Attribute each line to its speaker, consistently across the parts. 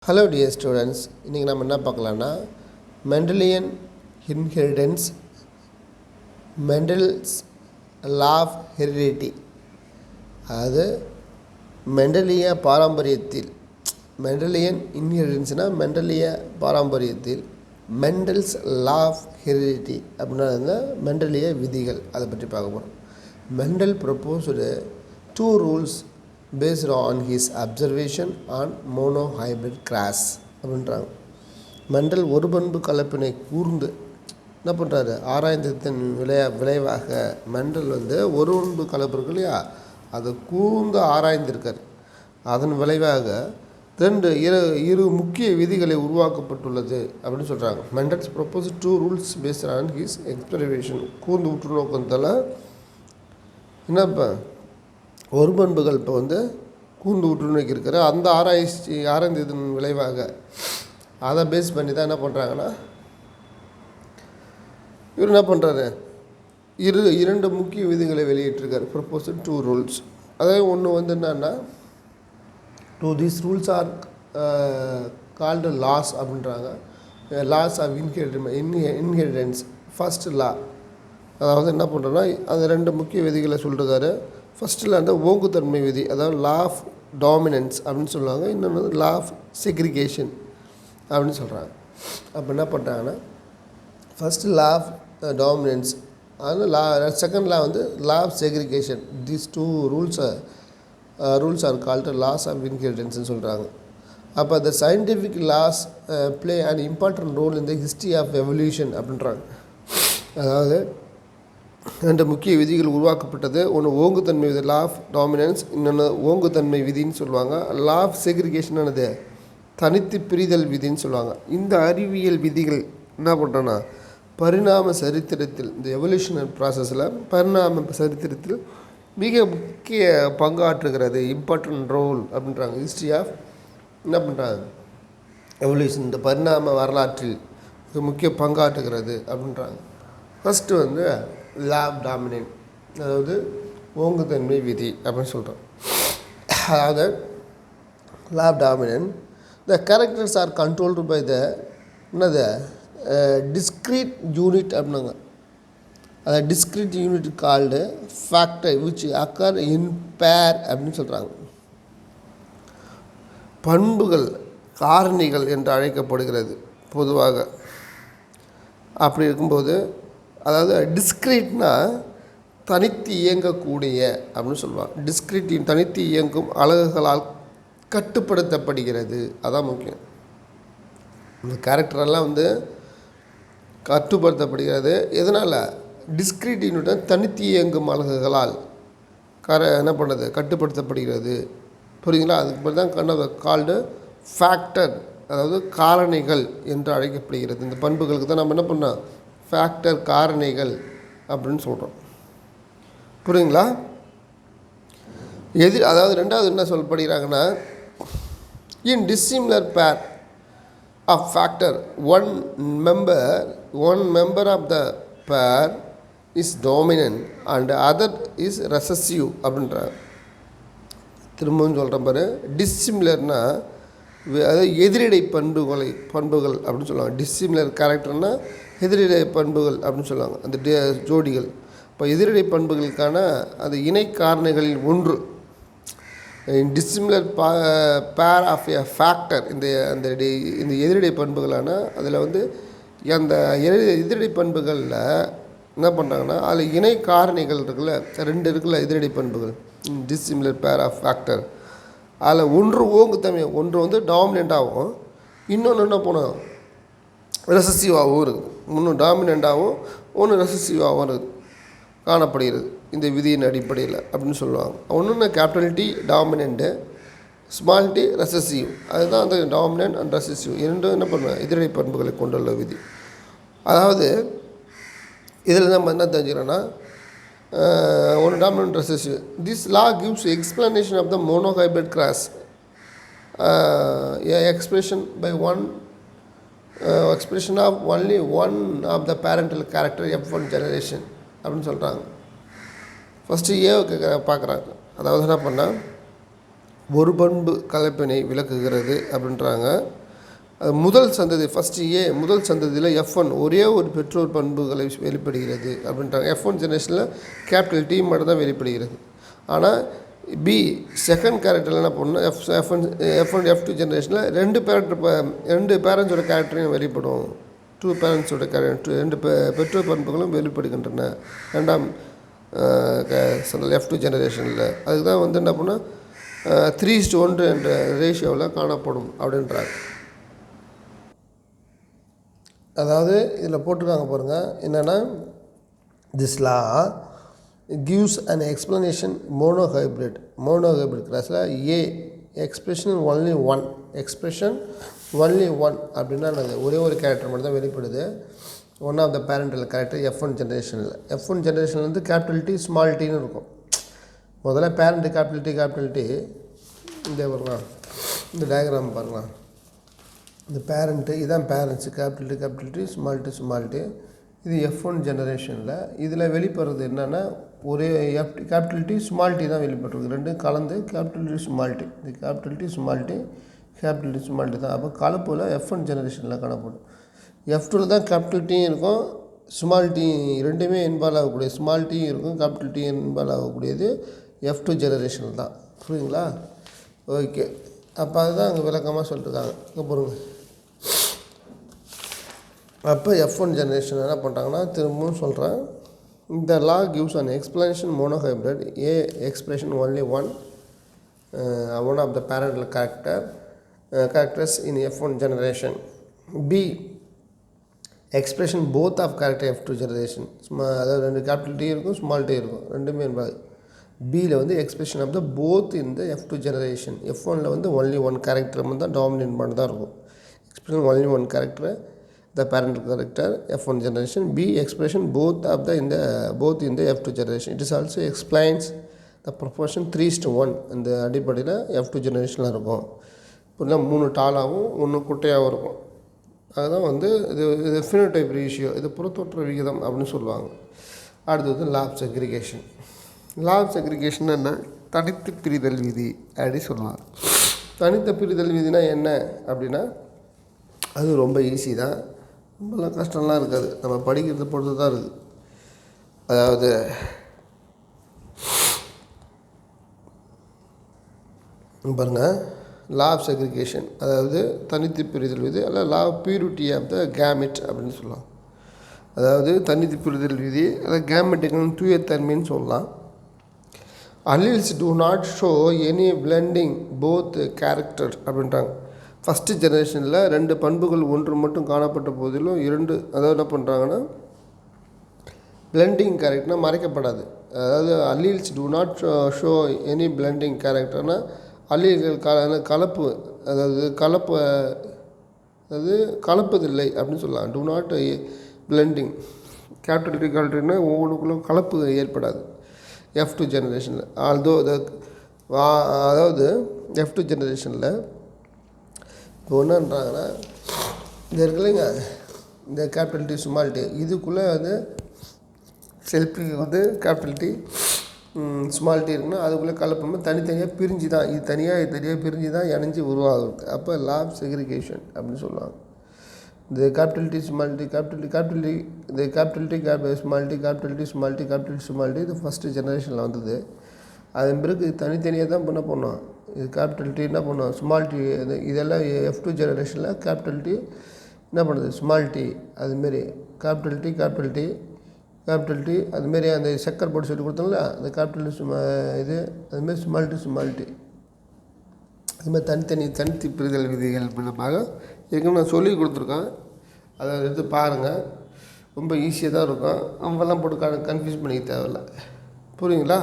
Speaker 1: Hello dear students, இன்றைக்கி நம்ம என்ன பார்க்கலான்னா Mendelian inheritance, Mendel's law of heredity. அதாவது மெண்டலிய பாரம்பரியத்தில், மெண்டலியன் இன்ஹெரிடன்ஸ்னால் மெண்டலிய பாரம்பரியத்தில் மெண்டல்ஸ் லா ஆஃப் ஹெரிடிட்டி அப்படின்னா மெண்டலிய விதிகள், அதை பற்றி பார்க்க போகிறோம். Mendel proposed 2 rules based on his observation on monohybrid cross அப்படின்றாங்க. மெண்டல் ஒரு பண்பு கலப்பினை கூர்ந்து என்ன பண்ணுறாரு, ஆராய்ந்ததின் விளைவாக மெண்டல் ஒரு பண்பு கலப்பு இருக்கு இல்லையா, அதை கூர்ந்து ஆராய்ந்திருக்கார். அதன் விளைவாக இரு முக்கிய விதிகளை உருவாக்கப்பட்டுள்ளது அப்படின்னு சொல்கிறாங்க. Mendel's propose 2 rules based on his observation. கூர்ந்து உற்று நோக்கத்தில் என்னப்போ ஒரு பண்புகள் இப்போ கூர்ந்து உற்று நோக்கியிருக்கிற அந்த ஆராய்ந்ததன் விளைவாக அதை பேஸ் பண்ணி தான் என்ன பண்ணுறாங்கன்னா இவர் என்ன பண்ணுறாரு, இரண்டு முக்கிய விதிகளை வெளியிட்டிருக்காரு. Propose 2 rules. அதாவது ஒன்று என்னன்னா, 2 these rules are called laws அப்படின்றாங்க. Laws of inheritance. First law, அதாவது என்ன பண்ணுறோன்னா அந்த 2 முக்கிய விதிகளை சொல்லிருக்காரு. ஃபஸ்ட்டில் ஓங்குத்தன்மை விதி, அதாவது லா ஆஃப் டாமினன்ஸ் அப்படின்னு சொல்லுவாங்க. இன்னொன்று லா ஆஃப் செக்ரிகேஷன் அப்படின்னு சொல்கிறாங்க. அப்போ என்ன பண்ணுறாங்கன்னா, ஃபஸ்ட்டு லா ஆஃப் டாமினன்ஸ், அது second law law of segregation. These 2 rules are called laws of inheritance சொல்கிறாங்க. அப்போ the scientific laws play an important role in the history of evolution அப்படின்றாங்க. அதாவது 2 முக்கிய விதிகள் உருவாக்கப்பட்டது. ஒன்று ஓங்குத்தன்மை விதி, லா ஆஃப் டாமினன்ஸ். இன்னொன்று ஓங்குத்தன்மை விதின்னு சொல்லுவாங்க. லா ஆஃப் செக்ரிகேஷன் ஆனது தனித்து பிரிதல் விதின்னு சொல்லுவாங்க. இந்த அறிவியல் விதிகள் என்ன பண்ணுறோன்னா பரிணாம சரித்திரத்தில், இந்த எவல்யூஷனரி ப்ராசஸில் பரிணாம சரித்திரத்தில் மிக முக்கிய பங்காற்றுகிறது. இம்பார்ட்டன்ட் ரோல் அப்படின்றாங்க. ஹிஸ்ட்ரி ஆஃப் என்ன பண்ணுறாங்க, எவல்யூஷன், இந்த பரிணாம வரலாற்றில் மிக முக்கிய பங்காற்றுகிறது அப்படின்றாங்க. ஃபஸ்ட்டு லா ஆஃப் டாமினன்ட், அதாவது ஓங்குத்தன்மை விதி அப்படின்னு சொல்கிறோம். அதாவது law of dominant, the characters are controlled by the discrete unit அப்படின்னாங்க. அதை discrete unit called factor which occur in pair அப்படின்னு சொல்கிறாங்க. பண்புகள் காரணிகள் என்று அழைக்கப்படுகிறது பொதுவாக. அப்படி இருக்கும்போது, அதாவது டிஸ்க்ரீட்னா தனித்து இயங்கக்கூடிய அப்படின்னு சொல்லுவாங்க. டிஸ்க்ரீட் தனித்து இயங்கும் அலகுகளால் கட்டுப்படுத்தப்படுகிறது. அதான் முக்கியம். இந்த கேரக்டரெல்லாம் கட்டுப்படுத்தப்படுகிறது. எதனால்? டிஸ்க்ரீட் யூனிட்டை தனித்து இயங்கும் அலகுகளால் என்ன பண்ணுறது, கட்டுப்படுத்தப்படுகிறது. புரியுங்களா? அதுக்கு பேர் தான் கால்டு ஃபேக்டர், அதாவது காரணிகள் என்று அழைக்கப்படுகிறது. இந்த பண்புகளுக்கு தான் நம்ம என்ன பண்ணோம், ஃபேக்டர், காரணிகள் அப்படின்னு சொல்கிறோம். புரியுங்களா? அதாவது ரெண்டாவது என்ன சொல்லப்படுகிறாங்கன்னா, in dissimilar pair of factor one member of the pair is dominant and other is recessive அப்படின்றாங்க. திரும்பவும் சொல்கிறேன் பாரு. டிஸ்சிமிலர்னால் அதாவது எதிரிடை பண்புகள் அப்படின்னு சொல்லுவாங்க. டிஸ்சிமிலர் கேரக்டர்னால் எதிரிடை பண்புகள் அப்படின்னு சொல்லுவாங்க, அந்த ஜோடிகள். இப்போ எதிரிடை பண்புகளுக்கான அந்த இணை காரணிகளில் ஒன்று dissimilar pair of a factor. இந்த எதிரிடை பண்புகளான அதில் அந்த எதிரிடை பண்புகளில் என்ன பண்ணுறாங்கன்னா, அதில் இணை காரணிகள் இருக்குல்ல, 2 இருக்குல்ல எதிரிடை பண்புகள், டிஸ்சிமிலர் பேர் ஆஃப் ஃபேக்டர். அதில் ஒன்று ஓங்குத்தன்மை, ஒன்று டாமினண்ட்டாகவும் இன்னொன்று என்ன பண்ணும், ரெசசிவாகவும் இருக்குது. ஒன்று டாமினண்ட்டாகவும் ஒன்று ரெசசிவாகவும் இருக்குது, காணப்படுகிறது இந்த விதியின் அடிப்படையில் அப்படின்னு சொல்லுவாங்க. ஒன்று capital D dominant, small d recessive. அதுதான் அந்த டாமினன்ட் அண்ட் ரெசசிவ் இரண்டும் என்ன பண்ணுவேன், எதிரடை பண்புகளை கொண்டுள்ள விதி. அதாவது இதில் நம்ம என்ன தெரிஞ்சுக்கிறோன்னா, ஒன்று dominant recessive. This law gives explanation of the monohybrid cross expression by expression of only one of the parental character F1 generation அப்படின்னு சொல்கிறாங்க. ஃபஸ்ட்டு பார்க்குறாங்க. அதாவது என்ன பண்ணால் ஒரு பண்பு கலப்பினை விளக்குகிறது அப்படின்றாங்க. முதல் சந்ததி முதல் சந்ததியில் F1 ஒரே ஒரு பெற்றோர் பண்புகளை வெளிப்படுகிறது அப்படின்றாங்க. F1 ஜெனரேஷனில் கேபிட்டல் T மட்டும் தான் வெளிப்படுகிறது. ஆனால் பி செகண்ட் கேரக்டரில் என்ன பண்ணணும், F1 F2 ஜெனரேஷனில் ரெண்டு பேரண்ட்ஸோட கேரக்டரையும் வெளிப்படும். 2 பேரண்ட்ஸோட கேரக்டர், 2 பெற்றோர் பண்புகளும் வெளிப்படுகின்றன ரெண்டாம் F2 ஜெனரேஷனில். அதுக்கு தான் வந்து என்ன பண்ணால் 3:1 என்ற ரேஷியோவில் காணப்படும் அப்படின்றாங்க. அதாவது இதில் போட்டிருக்காங்க பாருங்கள், என்னென்னா this law gives an explanation monohybrid கிளாஸில் expression only one அப்படின்னா அது ஒரே ஒரு கேரக்டர் மட்டும் தான் வெளிப்படுது. One of the parental character F1 ஜெனரேஷனில் வந்து கேபிட்டல் T ஸ்மால் டின்னு இருக்கும். முதல்ல பேரண்ட் கேபிட்டல் T இந்த பாருங்களா, இந்த டயக்ராம் பாருங்களா, இந்த பேரண்ட்டு இதான் parents capital T small T. இது F1 ஜெனரேஷனில். இதில் வெளிப்படுறது என்னென்னா ஒரே கேபிட்டல் T ஸ்மால் டி தான் வெளிப்பட்டுருக்கு. ரெண்டும் கலந்து கேபிட்டல் T ஸ்மால் டி, இந்த கேபிட்டல் T ஸ்மால் டி தான். அப்போ கலப்பில் F1 ஜெனரேஷனில் காணப்படும். F2ல் தான் கேபிட்டல் T இருக்கும், ஸ்மால் டி ரெண்டுமே இன்வால்வ் ஆகக்கூடியது. ஸ்மால் டி இருக்கும், கேபிட்டல் T இன்வால்வ் ஆகக்கூடியது F2 ஜெனரேஷனில் தான். புரியுங்களா? ஓகே, அப்போ அதுதான் அங்கே விளக்கமாக சொல்லிட்டுருக்காங்க. இங்கே பாருங்க, அப்போ F1 ஜெனரேஷன் என்ன பண்ணுறாங்கன்னா, திரும்பவும் சொல்கிறேன், இந்த law gives an explanation monohybrid. Expression only one of the parental characters in F1 generation. B expression both of character F2 generation. அதாவது ரெண்டு கேபிட்டல் T இருக்கும், ஸ்மால் டி இருக்கும், ரெண்டுமே என்பது. பியில் வந்து எக்ஸ்பிரஷன் ஆஃப் த போத் இந்த F2 ஜெனரேஷன். F1ல் வந்து ஒன்லி ஒன் கேரக்டர் மட்டும் தான் டாமினேட் பண்ணி தான் இருக்கும். Expression only one character the parental character F1 generation. B expression both in the F2 generation. It is also explains the proportion 3:1 அந்த அடிப்படையில் F2 ஜெனரேஷனில் இருக்கும். இப்போ 3 டாலாகவும் 1 குட்டையாகவும் இருக்கும். அதுதான் வந்து இது ஃபினோடைப் ரேஷியோ, இது புறத்தோற்ற விகிதம் அப்படின்னு சொல்லுவாங்க. அடுத்தது law of segregation. Law of segregation என்ன, தனித்து பிரிதல் விதி அப்படி சொல்லுவாங்க. தனித்த பிரிதல் விதினா என்ன அப்படின்னா, அது ரொம்ப ஈஸி தான், ரொம்பலாம் கஷ்டம்லாம் இருக்காது, நம்ம படிக்கிறத பொறுத்து தான் இருக்குது. அதாவது பாருங்கள், லா ஆஃப் செக்ரிகேஷன், அதாவது தனித்து பிரிதல் விதி, அல்ல law of purity of the gamete அப்படின்னு சொல்லலாம். அதாவது தனித்து பிரிதல் விதி, அதாவது கேமெட்டுக்கு தூயத்தன்மைன்னு சொல்லலாம். Alleles do not show any blending both character அப்படின்றாங்க. ஃபஸ்ட்டு ஜெனரேஷனில் 2 பண்புகள் ஒன்று மட்டும் காணப்பட்ட போதிலும் 2, அதாவது என்ன பண்ணுறாங்கன்னா பிளெண்டிங் கேரக்டர்னால் மறைக்கப்படாது. அதாவது alleles do not show any blending கேரக்டர்னால் அல்லீல்கள் கலப்பு, அதாவது கலப்பதில்லை அப்படின்னு சொல்லலாம். Do not blending capital T கேரக்டர்னா ஒவ்வொன்றுக்குள்ளும் கலப்பு ஏற்படாது F2 ஜெனரேஷனில். அதாவது F2 ஜெனரேஷனில் இப்போ என்னன்றாங்கன்னா, இந்த இருக்குல்லைங்க, இந்த கேபிட்டல் T ஸ்மால் டி, இதுக்குள்ளே வந்து செல்ஃபி வந்து கேபிட்டல் T ஸ்மால் டி இருக்குன்னா அதுக்குள்ளே கலப்பமாக தனித்தனியாக பிரிஞ்சு தான், இது தனியாக பிரிஞ்சு தான் இணைஞ்சி உருவாகுது. அப்போ லா ஆஃப் செக்ரிகேஷன் அப்படின்னு சொல்லுவாங்க. இந்த கேபிட்டல் T ஸ்மால் டி, இந்த கேபிட்டல் T ஸ்மால் டி இது ஃபஸ்ட்டு ஜெனரேஷனில் வந்தது. அதன் பிறகு தனித்தனியாக தான் பண்ணோம். இது கேபிட்டல் T என்ன பண்ணோம், ஸ்மால் டி, இதெல்லாம் F2 ஜெனரேஷனில் கேபிட்டல் T என்ன பண்ணுது, ஸ்மால் டி, அதுமாரி கேபிட்டல் T அதுமாரி அந்த சக்கர் போட்டு சொல்லி கொடுத்தாங்களா, அந்த கேபிட்டல் இது அதுமாரி ஸ்மால் டி அதுமாதிரி தனித்து பிரிதல் விதிகள் மூலமாக ஏற்கனவே நான் சொல்லி கொடுத்துருக்கேன். அதை எடுத்து பாருங்கள், ரொம்ப ஈஸியாக தான் இருக்கும். நம்மலாம் போட்டு கன்ஃபியூஸ் பண்ணிக்க தேவையில்லை. புரியுங்களா?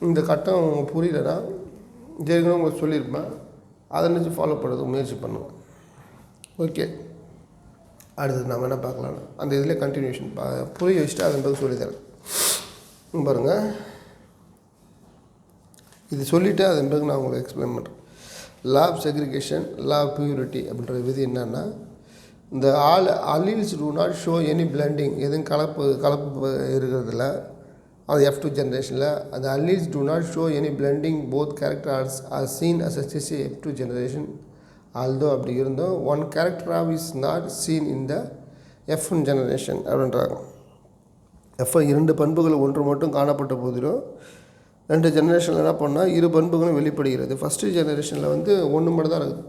Speaker 1: இந்த கட்டம் புரியலைன்னா ஏற்கனவே உங்களுக்கு சொல்லியிருப்பேன், அதை நினச்சி ஃபாலோ பண்ணுறதுக்கு முயற்சி பண்ணுவேன். ஓகே, அடுத்தது நம்ம என்ன பார்க்கலாம், அந்த இதில் கண்டினியூஷன் புரிய வச்சுட்டு அதன் பிறகு சொல்லித்தரேன். பாருங்கள், இது சொல்லிவிட்டு அதன் பிறகு நான் உங்களுக்கு எக்ஸ்பிளைன் பண்ணுறேன். Law of segregation, law of purity அப்படின்ற விதி என்னென்னா, இந்த alleles do not show any blending, எதுவும் கலப்பு இருக்கிறதில்ல. அது F2 ஜெனரேஷனில் அந்த alleles do not show any blending both characters are seen as a F2 generation although அப்படி இருந்தோம் one character is not seen in the F1 generation அப்படின்றாங்க. இரண்டு பண்புகள் ஒன்று மட்டும் காணப்பட்ட போதிலும் 2 ஜெனரேஷனில் என்ன பண்ணால் இரு பண்புகளும் வெளிப்படுகிறது. ஃபஸ்ட்டு ஜெனரேஷனில் வந்து ஒன்று மட்டும் தான் இருக்குது.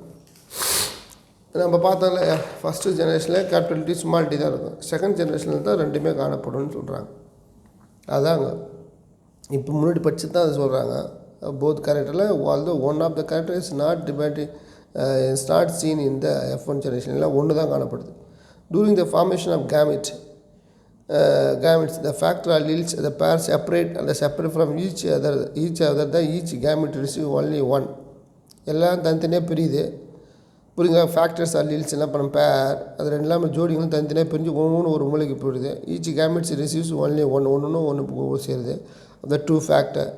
Speaker 1: நம்ம பார்த்தால ஃபஸ்ட்டு ஜெனரேஷனில் கேபிட்டல் டி ஸ்மால் டி தான் இருக்கும். செகண்ட் ஜெனரேஷனில் தான் ரெண்டுமே காணப்படும்னு சொல்கிறாங்க. அதாங்க இப்போ முன்னாடி படிச்சு தான் அது சொல்கிறாங்க. போத் கேரக்டரில் although one of the character is not debating is not seen in the F1 ஜெனரேஷனில் ஒன்று தான் காணப்படுது. During the formation of gametes the factor alleles the pair separate from each other the each gamete receive only one. எல்லாம் தனித்தனியாக பிரியுது. புரியுங்க. Factors alleles எல்லாம் பண்ண பேர் அது ரெண்டுலாமே ஜோடிங்களும் தனித்தனியாக பிரிஞ்சு ஒவ்வொன்று ஒரு மூலைக்கு போயிடுது. ஈச் கேமெட்ஸ் ரிசீவ்ஸ் ஒன்லி ஒன்று சேருது. அந்த two factor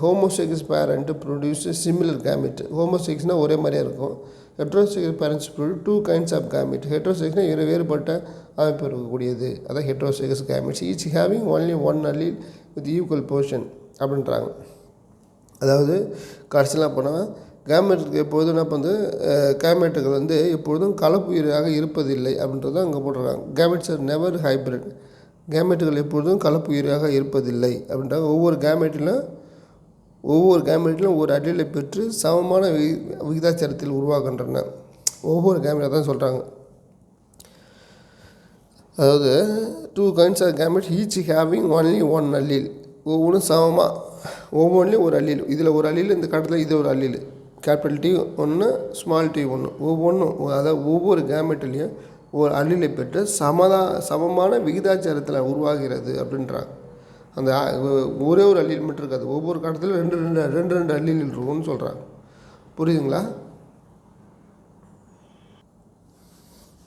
Speaker 1: homozygous parent produce similar gamete. ஹோமோசெக்ஸ்னால் ஒரே மாதிரியாக இருக்கும். Heterozygous parents produce 2 kinds of gamete. ஹெட்ரோசெக்ஸ்னால் வேறுபட்ட அமைப்பு இருக்கக்கூடியது. அதான் heterozygous gametes. Each having only one allele with equal portion அப்படின்றாங்க. அதாவது கடைசியெலாம் போனால் கேமெட்டுக்கு எப்பொழுதும் என்ன பண்ணுது கேமெட்டுகள் வந்து எப்பொழுதும் கலப்புயிராக இருப்பதில்லை அப்படின்றது அங்கே போட்டுருக்காங்க. Gametes are never hybrid. கேமெட்டுகள் எப்பொழுதும் கலப்புயிராக இருப்பதில்லை அப்படின்றாங்க. ஒவ்வொரு கேமெட்டிலும் ஒரு அல்லீலை பெற்று சமமான விகிதாச்சாரத்தில் உருவாகின்றன. ஒவ்வொரு கேமெட் தான் சொல்கிறாங்க. அதாவது 2 kinds of gamete each having only one allele. ஒவ்வொன்றும் சமமாக ஒவ்வொன்றிலையும் ஒரு அல்லீல். இதில் ஒரு அல்லீல், இந்த கட்டத்தில் இது ஒரு அல்லீல். கேபிட்டல் டி ஒன்று, ஸ்மால் டி ஒன்று. ஒவ்வொன்றும் அதாவது ஒவ்வொரு கேமெட்லேயும் ஒரு அல்லீலை பெற்று சமமான விகிதாச்சாரத்தில் உருவாகிறது அப்படின்றாங்க. அந்த ஒரே ஒரு அல்லீல் மட்டும் இருக்காது. ஒவ்வொரு கட்டத்திலும் ரெண்டு அல்லீல் இருக்கும்னு சொல்கிறாங்க. புரியுதுங்களா?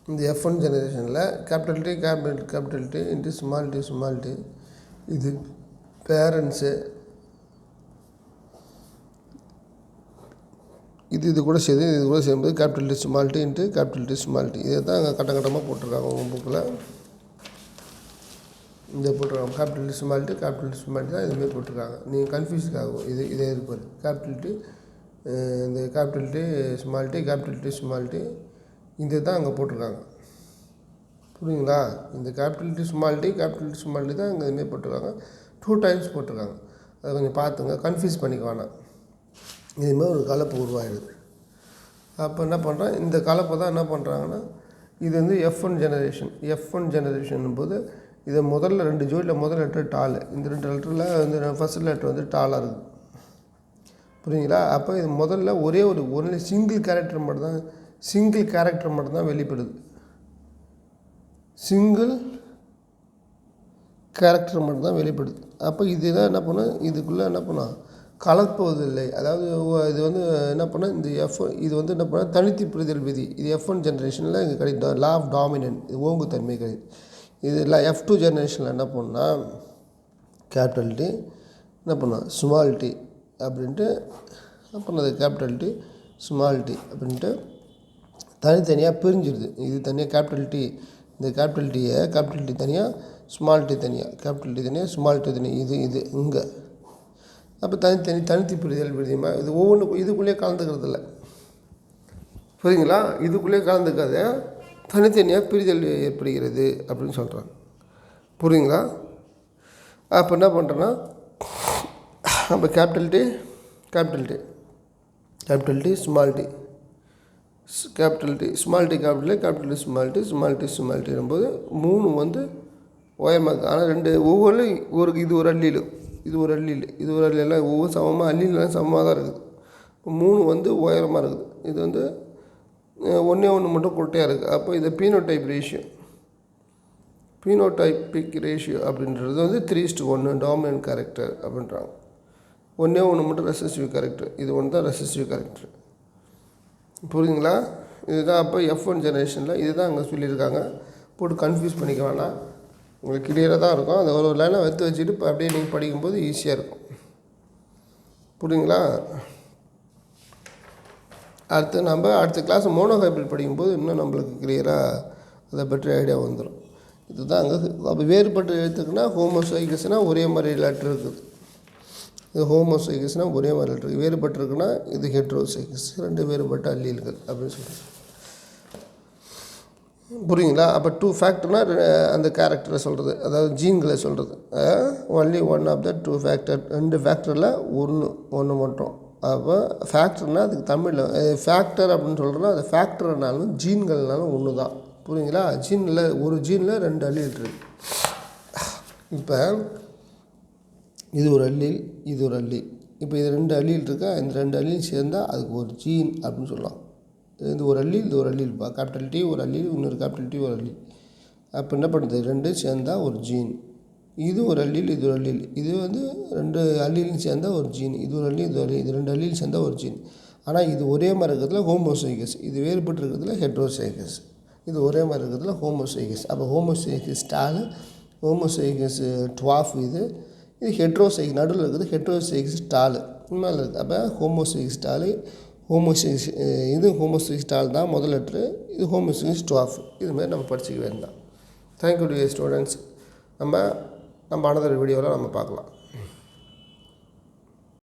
Speaker 1: இந்த F1 ஜெனரேஷனில் capital T into small T இது பேரண்ட்ஸு. இது கூட சேர்ந்து capital T small T into capital T small T. இதை தான் அங்கே கட்டமாக போட்டிருக்காங்க உங்கள் புக்கில். இந்த போட்டிருக்காங்க கேபிட்டல் டி ஸ்மால் டி தான் இதுமாரி போட்டிருக்காங்க. நீங்கள் கன்ஃபியூஸ்க்கு ஆகும். இதே இருப்பார் கேபிட்டல் டி இந்த கேபிட்டல் டி ஸ்மால் டி இது தான் அங்கே போட்டிருக்காங்க. புரியுங்களா? இந்த கேபிட்டல் டி ஸ்மால் டி தான் அங்கே இதுமாரி போட்டிருக்காங்க. 2 times போட்டிருக்காங்க. அதை கொஞ்சம் பார்த்துங்க, கன்ஃபியூஸ் பண்ணிக்க வேணாம். இதுமாதிரி ஒரு கலப்பு உருவாகிடுது. அப்போ என்ன பண்ணுறேன், இந்த கலப்பை தான் என்ன பண்ணுறாங்கன்னா இது வந்து F1 ஜெனரேஷன் போது இதை முதல்ல 2 ஜோடியில் முதல் லெட்டர் டால். இந்த 2 லெட்டரில் வந்து ஃபஸ்ட் லெட்டர் வந்து டாலாக இருக்குது. புரியுங்களா? அப்போ இது முதல்ல ஒன்லி சிங்கிள் கேரக்டர் மட்டும்தான் வெளிப்படுது. அப்போ இதுதான் என்ன பண்ண இதுக்குள்ளே என்ன பண்ணால் கலப்புவதில்லை. அதாவது இது வந்து என்ன பண்ணால் இந்த இது வந்து என்ன பண்ணால் தனித்து புரிதல் விதி. இது F1 ஜெனரேஷனில் இங்கே கிடைக்கும். லா ஆஃப் டாமினன்ட், இது ஓங்குத்தன்மை கிடையாது. இது F2 ஜெனரேஷனில் என்ன பண்ணால் கேபிட்டல் டி என்ன பண்ணால் ஸ்மால் டி அப்படின்ட்டு என்ன பண்ணது கேபிட்டல் டி ஸ்மால் டி அப்படின்ட்டு தனித்தனியாக பிரிஞ்சிடுது. இது தனியாக கேபிட்டல் டி, இந்த கேபிட்டல் டி தனியாக, ஸ்மால் டி தனியாக, கேபிட்டல் டி தனியாக, ஸ்மால் டி தனியாக. இது இங்கே அப்போ தனித்து புரிதல் விதிமா. இது ஒவ்வொன்றுக்கும் இதுக்குள்ளேயே கலந்துக்கிறது இல்லை. புரியுங்களா? இதுக்குள்ளேயே கலந்துக்காத தனித்தனியாக பிரிதல் ஏற்படுகிறது அப்படின்னு சொல்கிறாங்க. புரியுங்களா? அப்போ என்ன பண்ணுறேன்னா அப்போ capital T small T small T small T போது 3 வந்து உயரமாக. ஆனால் 2 ஒவ்வொரு இது ஒரு அல்லீல் எல்லாம் ஒவ்வொரு சமமாக அல்லீலாம் சமமாக தான் இருக்குது. இப்போ 3 வந்து உயரமாக இருக்குது. இது வந்து ஒன்று மட்டும் குட்டையாக இருக்குது. அப்போ இது பீனோடைபிக் ரேஷியோ அப்படின்றது வந்து 3:1 டாமினன்ட் கேரக்டர் அப்படின்றாங்க. ஒன்று மட்டும் ரெசசிவ் கேரக்டர். இது ஒன்று தான் ரெசசிவ் கேரக்டர். புரியுதுங்களா? இதுதான் அப்போ F1 ஜெனரேஷனில் இதுதான் அங்கே சொல்லியிருக்காங்க. போட்டு கன்ஃபியூஸ் பண்ணிக்க வேணாம், உங்களுக்கு கிளியராக தான் இருக்கும். அந்த ஒரு லைனை எடுத்து வச்சுட்டு இப்போ அப்படியே நீங்கள் படிக்கும்போது ஈஸியாக இருக்கும். புரியுங்களா? அடுத்த கிளாஸ் மோனோஹைப்ரிட் படிக்கும்போது இன்னும் நம்மளுக்கு கிளியராக அதை பற்றி ஐடியா வந்துடும். இதுதான் அங்கே. அப்போ வேறுபட்ட எழுத்துக்குன்னா ஹோமோசைகஸ்னால் ஒரே மாதிரி லெட்டர் இருக்குது. இது ஹோமோசைகஸ்னால் ஒரே மாதிரி லெட்டர். வேறுபட்டிருக்குன்னா இது ஹெட்ரோசைகஸ். ரெண்டு வேறுபட்ட அல்லீல்கள் அப்படின்னு சொல்லுவாங்க. புரியுங்களா? அப்போ 2 ஃபேக்டர்னால் அந்த கேரக்டரை சொல்கிறது, அதாவது ஜீன்களை சொல்கிறது. Only one of the 2 factor. 2 ஃபேக்டரில் ஒன்று மட்டும். அப்போ ஃபேக்டர்னால் அதுக்கு தமிழில் ஃபேக்டர் அப்படின்னு சொல்கிறோன்னா அது ஃபேக்டர்னாலும் ஜீன்கள்னாலும் ஒன்று தான். புரியுங்களா? ஜீனில் ஒரு ஜீனில் 2 அல்லீல் இருக்குது. இப்போ இது ஒரு அல்லீல், இது ஒரு அல்லீல். இப்போ இது 2 அல்லீல் இருக்கா, இந்த 2 அல்லீல் சேர்ந்தால் அதுக்கு ஒரு ஜீன் அப்படின்னு சொல்லலாம். இது ஒரு அல்லீல், இது ஒரு அல்லீல்ப்பா. கேபிட்டல் டி ஒரு அல்லீல், இன்னொரு கேபிட்டல் டி ஒரு அல்லீல். அப்போ என்ன பண்ணுறது, 2 சேர்ந்தால் ஒரு ஜீன். இது ஒரு அல்லீல், இது ஒரு அல்லீல். இது 2 அல்லீலும் சேர்ந்தால் ஒரு ஜீன். இது ஒரு அல்லீல், இது ஒரு அல்லீல். இது 2 அல்லீல் சேர்ந்தால் ஒரு ஜீன். ஆனால் இது ஒரே மாதிரி இருக்கிறதுல ஹோமோசைகஸ், இது வேறுபட்டு இருக்கிறதுல ஹெட்ரோசைகஸ். இது ஒரே மாதிரி இருக்கிறதுல ஹோமோசைகஸ். அப்போ ஹோமோசைகஸ் டாலு, ஹோமோசைகஸ் டுவாஃப். இது ஹெட்ரோசைகஸ் நடுவில் இருக்குது, ஹெட்ரோசைகஸ் டாலு மேலே இருக்குது. அப்போ ஹோமோசைகஸ் டாலு, ஹோமோசைகஸ் இது ஹோமோசைகஸ் டால் தான் முதல் லெட்ரு, இது ஹோமோசைகஸ் டுவாஃப். இதுமாதிரி நம்ம படிச்சுக்க வேண்டாம். Thank you dear students. நம்ம அனதர் வீடியோவில் நம்ம பார்க்கலாம்.